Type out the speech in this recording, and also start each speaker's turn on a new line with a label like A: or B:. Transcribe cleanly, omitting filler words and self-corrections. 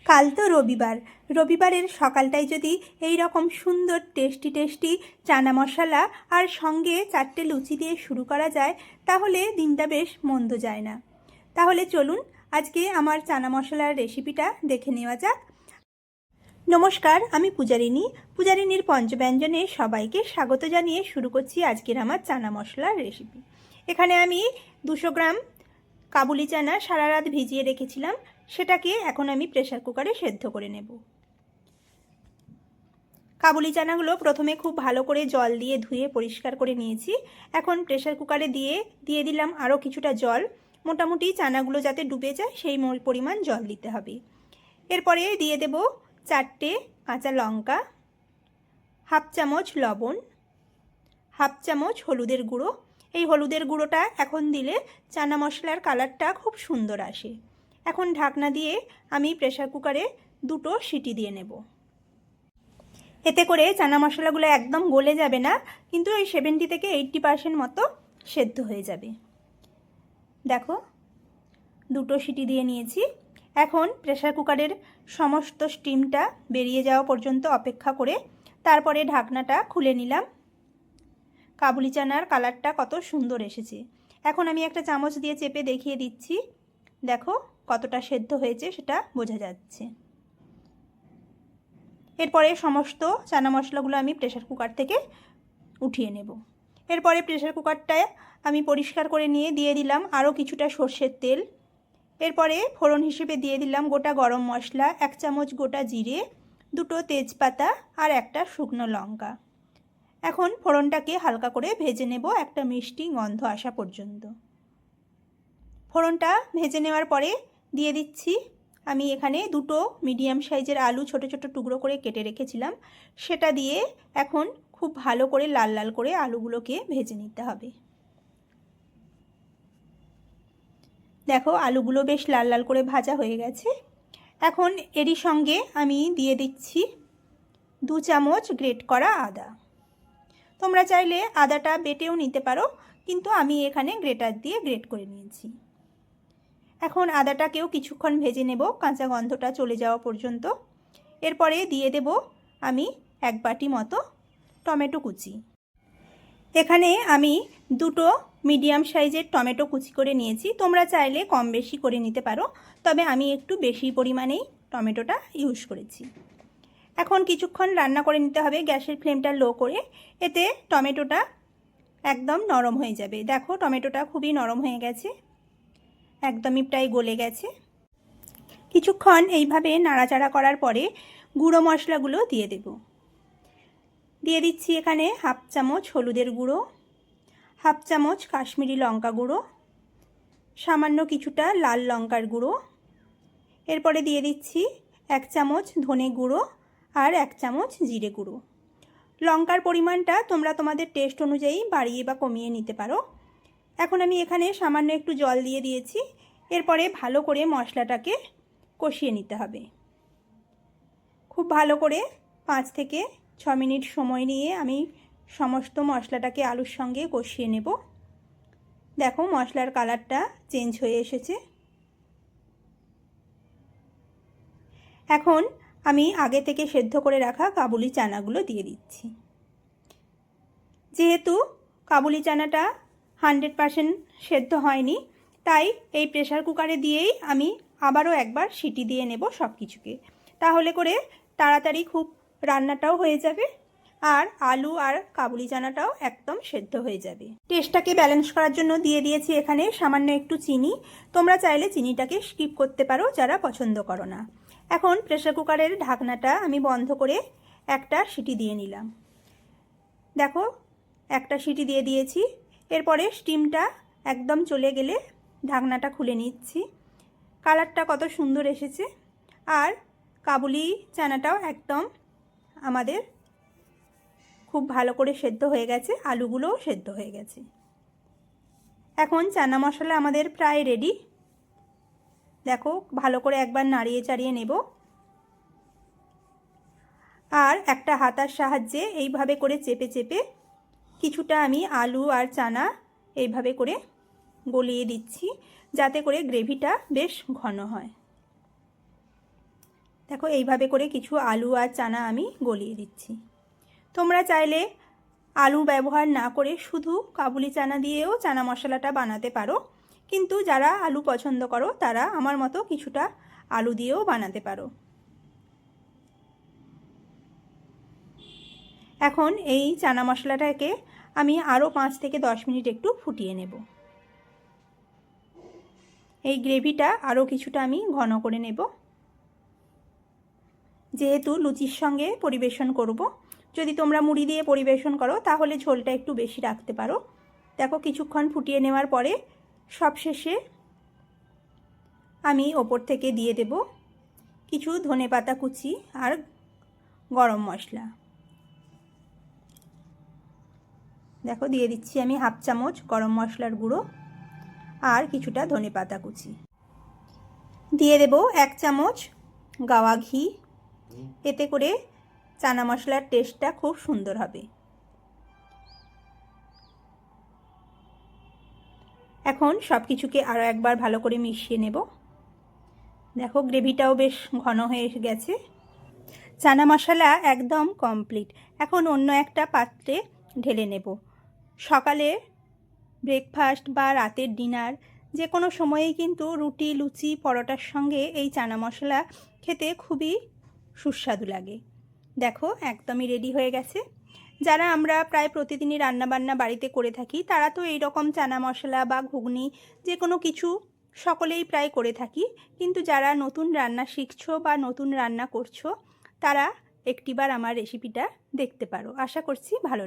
A: কাল তো রবিবার, রবিবারের সকালটায় যদি এই রকম সুন্দর টেস্টি টেস্টি চানা মশলা আর সঙ্গে 4টে লুচি দিয়ে শুরু করা যায় তাহলে দিনটা বেশ মন্দ যায় না। তাহলে চলুন আজকে আমার চানা মশলার রেসিপিটা দেখে নেওয়া যাক। নমস্কার, আমি পূজারিনীর পঞ্চব্যঞ্জনে সবাইকে স্বাগত জানিয়ে শুরু করছি আজকের আমার চানা মশলার রেসিপি। এখানে আমি 200 গ্রাম কাবুলি চানা সারা রাত ভিজিয়ে রেখেছিলাম, সেটাকে এখন আমি প্রেসার কুকারে সেদ্ধ করে নেব। কাবুলি চানাগুলো প্রথমে খুব ভালো করে জল দিয়ে ধুয়ে পরিষ্কার করে নিয়েছি। এখন প্রেসার কুকারে দিয়ে দিলাম আরও কিছুটা জল। মোটামুটি চানাগুলো যাতে ডুবে যায় সেই পরিমাণ জল দিতে হবে। এরপরে দিয়ে দেব 4টে কাঁচা লঙ্কা, হাফ চামচ লবণ, হাফ চামচ হলুদের গুঁড়ো। এই হলুদের গুঁড়োটা এখন দিলে চানা মশলার কালারটা খুব সুন্দর আসে। এখন ঢাকনা দিয়ে আমি প্রেসার কুকারে 2টো সিটি দিয়ে নেব। এতে করে চানা মশলাগুলো একদম গলে যাবে না, কিন্তু এই 70 থেকে 80% মতো সেদ্ধ হয়ে যাবে। দেখো 2টো সিটি দিয়ে নিয়েছি। এখন প্রেসার কুকারের সমস্ত স্টিমটা বেরিয়ে যাওয়া পর্যন্ত অপেক্ষা করে তারপরে ঢাকনাটা খুলে নিলাম। কাবুলি চানার কালারটা কত সুন্দর এসেছে। এখন আমি একটা চামচ দিয়ে চেপে দেখিয়ে দিচ্ছি, দেখো কতটা সেদ্ধ হয়েছে সেটা বোঝা যাচ্ছে। এরপরে সমস্ত চানা মশলাগুলো আমি প্রেসার কুকার থেকে উঠিয়ে নেব। এরপরে প্রেসার কুকারটায় আমি পরিষ্কার করে নিয়ে দিয়ে দিলাম আরও কিছুটা সর্ষের তেল। এরপরে ফোড়ন হিসেবে দিয়ে দিলাম গোটা গরম মশলা, 1 চামচ গোটা জিরে, 2টো তেজপাতা আর একটা শুকনো লঙ্কা। এখন ফোড়নটাকে হালকা করে ভেজে নেব একটা মিষ্টি গন্ধ আসা পর্যন্ত। ফোড়নটা ভেজে নেওয়ার পরে দিয়ে দিচ্ছি আমি এখানে 2টো মিডিয়াম সাইজের আলু ছোট ছোট টুকরো করে কেটে রেখেছিলাম, সেটা দিয়ে এখন খুব ভালো করে লাল লাল করে আলুগুলোকে ভেজে নিতে হবে। দেখো আলুগুলো বেশ লাল লাল করে ভাজা হয়ে গেছে। এখন এরই সঙ্গে আমি দিয়ে দিচ্ছি 2 চামচ গ্রেট করা আদা। তোমরা চাইলে আদাটা বেটেও নিতে পারো, কিন্তু আমি এখানে গ্রেটার দিয়ে গ্রেট করে নিয়েছি। এখন আদাটাকেও কিছুক্ষণ ভেজে নেব কাঁচা গন্ধটা চলে যাওয়া পর্যন্ত। এরপরে দিয়ে দেব আমি 1 বাটি মতো টমেটো কুচি। এখানে আমি 2টো মিডিয়াম সাইজের টমেটো কুচি করে নিয়েছি, তোমরা চাইলে কম বেশি করে নিতে পারো, তবে আমি একটু বেশি পরিমাণেই টমেটোটা ইউজ করেছি। এখন কিছুক্ষণ রান্না করে নিতে হবে গ্যাসের ফ্লেমটা লো করে, এতে টমেটোটা একদম নরম হয়ে যাবে। দেখো টমেটোটা খুবই নরম হয়ে গেছে, একদমই প্রায় গলে গেছে। কিছুক্ষণ এইভাবে নাড়াচাড়া করার পরে গুঁড়ো মশলাগুলো দিয়ে দেব। দিয়ে দিচ্ছি এখানে হাফ চামচ হলুদের গুঁড়ো, হাফ চামচ কাশ্মীরি লঙ্কা গুঁড়ো, সামান্য কিছুটা লাল লঙ্কার গুঁড়ো। এরপরে দিয়ে দিচ্ছি 1 চামচ ধনে গুঁড়ো আর 1 চামচ জিরে গুঁড়ো। লঙ্কার পরিমাণটা তোমরা তোমাদের টেস্ট অনুযায়ী বাড়িয়ে বা কমিয়ে নিতে পারো। এখন আমি এখানে সামান্য একটু জল দিয়ে দিয়েছি। এরপরে ভালো করে মশলাটাকে কষিয়ে নিতে হবে। খুব ভালো করে 5 থেকে 6 মিনিট সময় নিয়ে আমি সমস্ত মশলাটাকে আলুর সঙ্গে কষিয়ে নেব। দেখো মশলার কালারটা চেঞ্জ হয়ে এসেছে। এখন আমি আগে থেকে সেদ্ধ করে রাখা কাবুলি চানাগুলো দিয়ে দিচ্ছি। যেহেতু কাবুলি চানাটা 100% সেদ্ধ হয়নি, তাই এই প্রেসার কুকারে দিয়েই আমি আবারও একবার সিটি দিয়ে নেব সব কিছুকে। তাহলে করে তাড়াতাড়ি খুব রান্নাটাও হয়ে যাবে আর আলু আর কাবুলি চানাটাও একদম সেদ্ধ হয়ে যাবে। টেস্টটাকে ব্যালেন্স করার জন্য দিয়ে দিয়েছি এখানে সামান্য একটু চিনি। তোমরা চাইলে চিনিটাকে স্কিপ করতে পারো যারা পছন্দ করো না। এখন প্রেসার কুকারের ঢাকনাটা আমি বন্ধ করে একটা সিটি দিয়ে নিলাম। দেখো একটা সিটি দিয়ে দিয়েছি। এরপরে স্টিমটা একদম চলে গেলে ঢাকনাটা খুলে নিচ্ছি। কালারটা কত সুন্দর এসেছে আর কাবুলি চানাটাও একদম আমাদের খুব ভালো করে সেদ্ধ হয়ে গেছে, আলুগুলোও সেদ্ধ হয়ে গেছে। এখন চানা মশলা আমাদের প্রায় রেডি। দেখো ভালো করে একবার নাড়িয়ে চাড়িয়ে নেব আর একটা হাতার সাহায্যে এইভাবে করে চেপে চেপে কিছুটা আমি আলু আর চানা এইভাবে করে গলিয়ে দিচ্ছি, যাতে করে গ্রেভিটা বেশ ঘন হয়। দেখো এইভাবে করে কিছু আলু আর চানা আমি গলিয়ে দিচ্ছি। তোমরা চাইলে আলু ব্যবহার না করে শুধু কাবুলি চানা দিয়েও চানা মশলাটা বানাতে পারো, কিন্তু যারা আলু পছন্দ করো তারা আমার মতো কিছুটা আলু দিয়েও বানাতে পারো। এখন এই চানা মশলাটাকে আমি আরও 5 থেকে 10 মিনিট একটু ফুটিয়ে নেব। এই গ্রেভিটা আরও কিছুটা আমি ঘন করে নেব, যেহেতু লুচির সঙ্গে পরিবেশন করব। যদি তোমরা মুড়ি দিয়ে পরিবেশন করো তাহলে ঝোলটা একটু বেশি রাখতে পারো। দেখো কিছুক্ষণ ফুটিয়ে নেওয়ার পরে সবশেষে আমি ওপর থেকে দিয়ে দেব কিছু ধনেপাতা কুচি আর গরম মশলা। দেখো দিয়ে দিচ্ছি আমি 1/2 চামচ গরম মশলার গুঁড়ো আর কিছুটা ধনেপাতা কুচি। দিয়ে দেব 1 চামচ গাওয়া ঘি, এতে করে চানা মশলার টেস্টটা খুব সুন্দর হবে। এখন সব কিছুকে আরও একবার ভালো করে মিশিয়ে নেব। দেখো গ্রেভিটাও বেশ ঘন হয়ে গেছে। চানা মশলা একদম কমপ্লিট। এখন অন্য একটা পাত্রে ঢেলে নেব। সকালে ব্রেকফাস্ট বা রাতের ডিনার যে কোনো সময়েই কিন্তু রুটি, লুচি, পরোটার সঙ্গে এই চানা মশলা খেতে খুবই সুস্বাদু লাগে। দেখো একদমই রেডি হয়ে গেছে। যারা আমরা প্রায় প্রতিদিনই রান্নাবান্না বাড়িতে করে থাকি তারা তো এই রকম চানা মশলা বা ঘুগনি যে কোনো কিছু সকলেই প্রায় করে থাকি, কিন্তু যারা নতুন রান্না শিখছো বা নতুন রান্না করছো তারা একটিবার আমার রেসিপিটা দেখতে পারো। আশা করছি ভালো